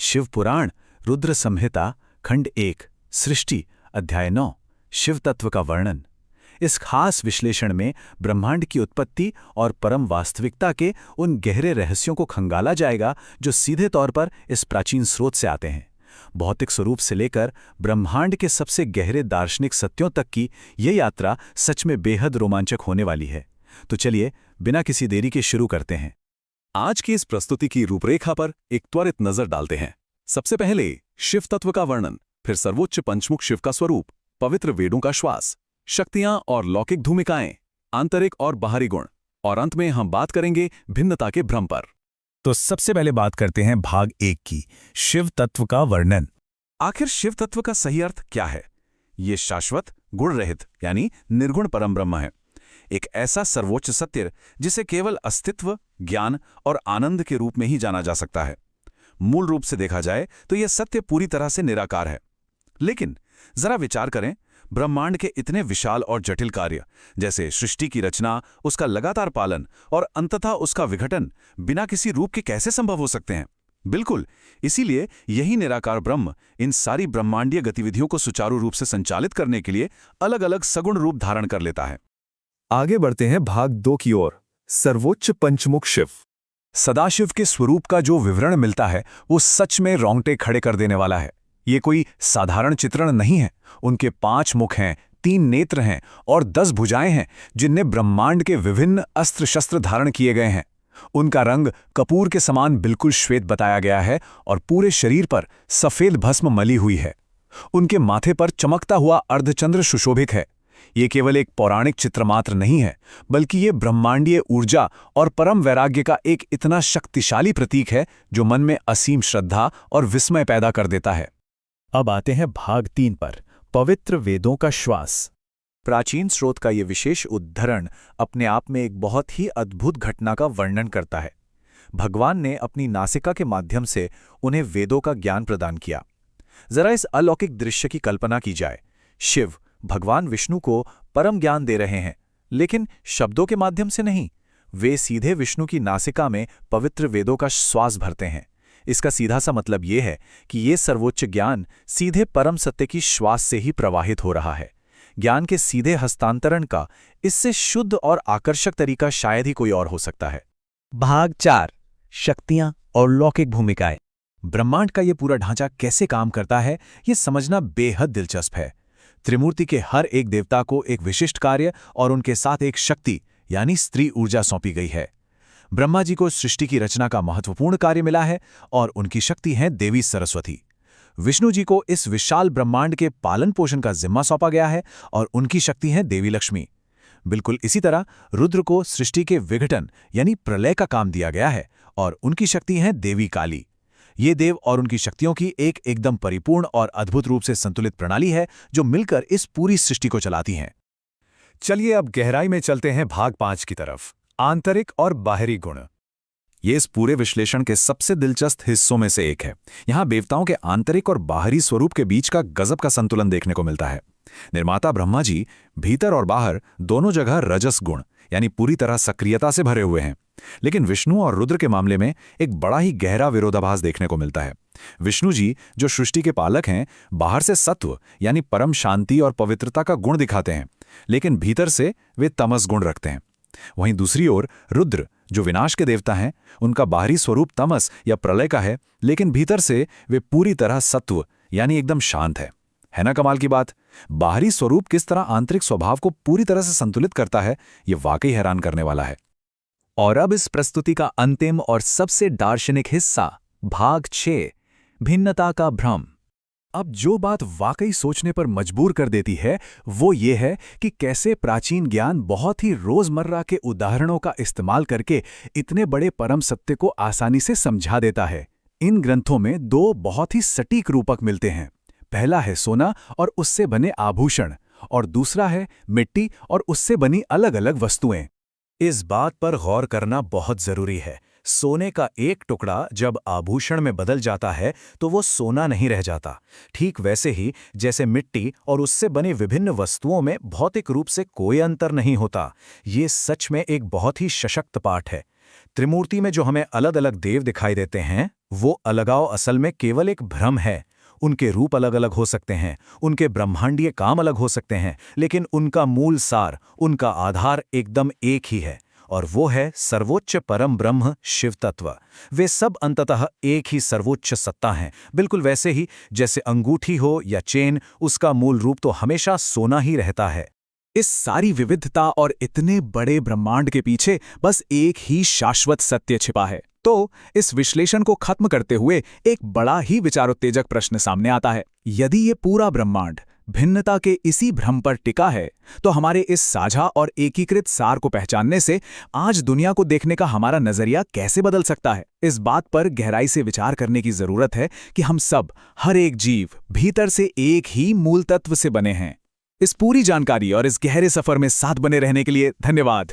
शिव पुराण रुद्र संहिता खंड 1 सृष्टि अध्याय 9 शिव तत्व का वर्णन। इस खास विश्लेषण में ब्रह्मांड की उत्पत्ति और परम वास्तविकता के उन गहरे रहस्यों को खंगाला जाएगा जो सीधे तौर पर इस प्राचीन स्रोत से आते हैं। भौतिक स्वरूप से लेकर ब्रह्मांड के सबसे गहरे दार्शनिक सत्यों तक की यह यात्रा सच में बेहद रोमांचक होने वाली है। तो चलिए बिना किसी देरी के शुरू करते हैं। आज की इस प्रस्तुति की रूपरेखा पर एक त्वरित नजर डालते हैं। सबसे पहले शिव तत्व का वर्णन, फिर सर्वोच्च पंचमुख शिव का स्वरूप, पवित्र वेदों का श्वास, शक्तियां और लौकिक भूमिकाएं, आंतरिक और बाहरी गुण, और अंत में हम बात करेंगे भिन्नता के भ्रम पर। तो सबसे पहले बात करते हैं भाग 1 की, शिव तत्व का वर्णन। आखिर शिव तत्व का सही अर्थ क्या है? ये शाश्वत, गुण रहित यानी निर्गुण परम ब्रह्म है। एक ऐसा सर्वोच्च सत्य जिसे केवल अस्तित्व, ज्ञान और आनंद के रूप में ही जाना जा सकता है। मूल रूप से देखा जाए तो यह सत्य पूरी तरह से निराकार है। लेकिन जरा विचार करें, ब्रह्मांड के इतने विशाल और जटिल कार्य जैसे सृष्टि की रचना, उसका लगातार पालन और अंततः उसका विघटन बिना किसी रूप के कैसे संभव हो सकते हैं? बिल्कुल, इसीलिए यही निराकार ब्रह्म इन सारी ब्रह्मांडीय गतिविधियों को सुचारू रूप से संचालित करने के लिए अलग अलग सगुण रूप धारण कर लेता है। आगे बढ़ते हैं भाग 2 की ओर, सर्वोच्च पंचमुख शिव। सदाशिव के स्वरूप का जो विवरण मिलता है वो सच में रोंगटे खड़े कर देने वाला है। ये कोई साधारण चित्रण नहीं है। उनके 5 मुख हैं, 3 नेत्र हैं और 10 भुजाएं हैं जिनमें ब्रह्मांड के विभिन्न अस्त्र शस्त्र धारण किए गए हैं। उनका रंग कपूर के समान बिल्कुल श्वेत बताया गया है और पूरे शरीर पर सफेद भस्म मली हुई है। उनके माथे पर चमकता हुआ अर्धचंद्र सुशोभित है। ये केवल एक पौराणिक चित्र मात्र नहीं है, बल्कि ये ब्रह्मांडीय ऊर्जा और परम वैराग्य का एक इतना शक्तिशाली प्रतीक है जो मन में असीम श्रद्धा और विस्मय पैदा कर देता है। अब आते हैं भाग 3 पर, पवित्र वेदों का श्वास। प्राचीन स्रोत का ये विशेष उद्धरण अपने आप में एक बहुत ही अद्भुत घटना का वर्णन करता है। भगवान ने अपनी नासिका के माध्यम से उन्हें वेदों का ज्ञान प्रदान किया। जरा इस अलौकिक दृश्य की कल्पना की जाए। शिव भगवान विष्णु को परम ज्ञान दे रहे हैं, लेकिन शब्दों के माध्यम से नहीं। वे सीधे विष्णु की नासिका में पवित्र वेदों का श्वास भरते हैं। इसका सीधा सा मतलब ये है कि ये सर्वोच्च ज्ञान सीधे परम सत्य की श्वास से ही प्रवाहित हो रहा है। ज्ञान के सीधे हस्तांतरण का इससे शुद्ध और आकर्षक तरीका शायद ही कोई और हो सकता है। भाग 4, शक्तियां और लौकिक भूमिकाएं। ब्रह्मांड का ये पूरा ढांचा कैसे काम करता है, ये समझना बेहद दिलचस्प है। त्रिमूर्ति के हर एक देवता को एक विशिष्ट कार्य और उनके साथ एक शक्ति यानी स्त्री ऊर्जा सौंपी गई है। ब्रह्मा जी को सृष्टि की रचना का महत्वपूर्ण कार्य मिला है और उनकी शक्ति है देवी सरस्वती। विष्णु जी को इस विशाल ब्रह्मांड के पालन पोषण का जिम्मा सौंपा गया है और उनकी शक्ति है देवी लक्ष्मी। बिल्कुल इसी तरह रुद्र को सृष्टि के विघटन यानी प्रलय का काम दिया गया है और उनकी शक्ति है देवी काली। ये देव और उनकी शक्तियों की एक एकदम परिपूर्ण और अद्भुत रूप से संतुलित प्रणाली है जो मिलकर इस पूरी सृष्टि को चलाती हैं। चलिए अब गहराई में चलते हैं भाग 5 की तरफ, आंतरिक और बाहरी गुण। ये इस पूरे विश्लेषण के सबसे दिलचस्प हिस्सों में से एक है। यहाँ देवताओं के आंतरिक और बाहरी स्वरूप के बीच का गजब का संतुलन देखने को मिलता है। निर्माता ब्रह्मा जी भीतर और बाहर दोनों जगह रजस गुण यानी पूरी तरह सक्रियता से भरे हुए हैं, लेकिन विष्णु और रुद्र के मामले में एक बड़ा ही गहरा विरोधाभास देखने को मिलता है। विष्णु जी जो सृष्टि के पालक हैं, बाहर से सत्व यानी परम शांति और पवित्रता का गुण दिखाते हैं, लेकिन भीतर से वे तमस गुण रखते हैं। वहीं दूसरी ओर रुद्र जो विनाश के देवता हैं, उनका बाहरी स्वरूप तमस या प्रलय का है, लेकिन भीतर से वे पूरी तरह सत्व यानी एकदम शांत है ना कमाल की बात? बाहरी स्वरूप किस तरह आंतरिक स्वभाव को पूरी तरह से संतुलित करता है, ये वाकई हैरान करने वाला है। और अब इस प्रस्तुति का अंतिम और सबसे दार्शनिक हिस्सा, भाग 6, भिन्नता का भ्रम। अब जो बात वाकई सोचने पर मजबूर कर देती है वो ये है कि कैसे प्राचीन ज्ञान बहुत ही रोजमर्रा के उदाहरणों का इस्तेमाल करके इतने बड़े परम सत्य को आसानी से समझा देता है। इन ग्रंथों में 2 बहुत ही सटीक रूपक मिलते हैं। पहला है सोना और उससे बने आभूषण, और दूसरा है मिट्टी और उससे बनी अलग अलग वस्तुएं। इस बात पर गौर करना बहुत जरूरी है। सोने का एक टुकड़ा जब आभूषण में बदल जाता है तो वो सोना नहीं रह जाता। ठीक वैसे ही जैसे मिट्टी और उससे बनी विभिन्न वस्तुओं में भौतिक रूप से कोई अंतर नहीं होता। ये सच में एक बहुत ही सशक्त पाठ है। त्रिमूर्ति में जो हमें अलग अलग देव दिखाई देते हैं वो अलगाव असल में केवल एक भ्रम है। उनके रूप अलग अलग हो सकते हैं, उनके ब्रह्मांडीय काम अलग हो सकते हैं, लेकिन उनका मूल सार, उनका आधार एकदम एक ही है, और वो है सर्वोच्च परम ब्रह्म शिव तत्व। वे सब अंततः एक ही सर्वोच्च सत्ता हैं, बिल्कुल वैसे ही जैसे अंगूठी हो या चेन, उसका मूल रूप तो हमेशा सोना ही रहता है। इस सारी विविधता और इतने बड़े ब्रह्मांड के पीछे बस एक ही शाश्वत सत्य छिपा है। तो इस विश्लेषण को खत्म करते हुए एक बड़ा ही विचारोत्तेजक प्रश्न सामने आता है। यदि ये पूरा ब्रह्मांड भिन्नता के इसी भ्रम पर टिका है, तो हमारे इस साझा और एकीकृत सार को पहचानने से आज दुनिया को देखने का हमारा नजरिया कैसे बदल सकता है? इस बात पर गहराई से विचार करने की जरूरत है कि हम सब, हर एक जीव, भीतर से एक ही मूल तत्व से बने हैं। इस पूरी जानकारी और इस गहरे सफर में साथ बने रहने के लिए धन्यवाद।